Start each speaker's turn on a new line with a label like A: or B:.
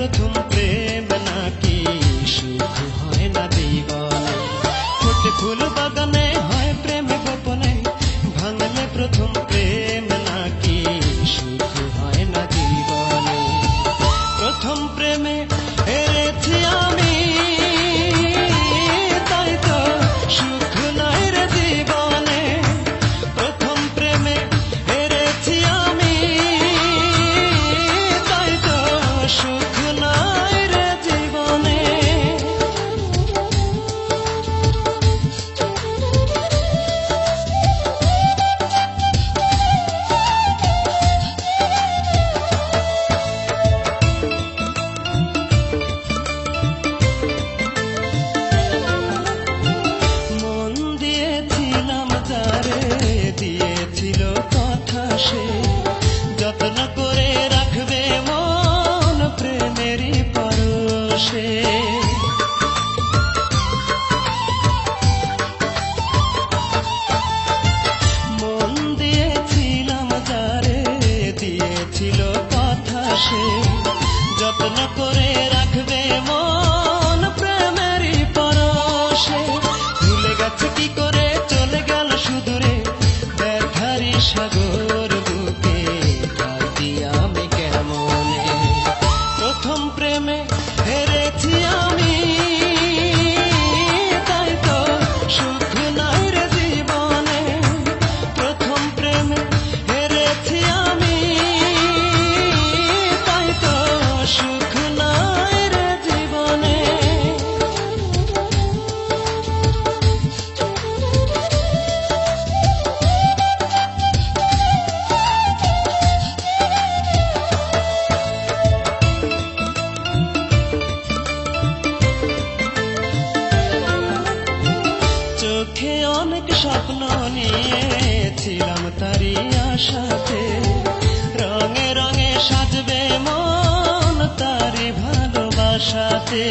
A: প্রথম প্রেম নাকি সুখ হয় না জীবনে। ছোট ফুল বাগানে হয় প্রেম গোপনে, ভাঙলে প্রথম প্রেম নাকি সুখ হয় না জীবনে। প্রথম প্রেমে হেরেছি আমি, তাই তো সুখ নাই রে জীবনে। প্রথম প্রেমে হেরেছি আমি, তাই তো সুখ নাই রে জীবনে। মন দিয়েছিলাম যারে, দিয়েছিল কথা সে, যত্ন করে রাখবে মন প্রেমেরই পরশে। মন দিয়েছিলাম যারে, দিয়েছিল কথা সে, যত্ন করে রাখবে মন প্রেমেরই পরশে। ভুলে গেছে কি করে, চলে গেল সুদূরে, ব্যথারি সাগর বুকে কাঁদি আমি কেমনে। প্রথম প্রেমে হেরেছি আমি, তাই তো সুখ নাই রে জীবনে। প্রথম প্রেমে হেরেছি আমি, তাই তো সুখ নাই রে জীবনে। চোখে অনেক স্বপ্ন নিয়েছিলাম তারি আশাতে, রঙে রঙে সাজবে মন তারি ভালোবাসাতে।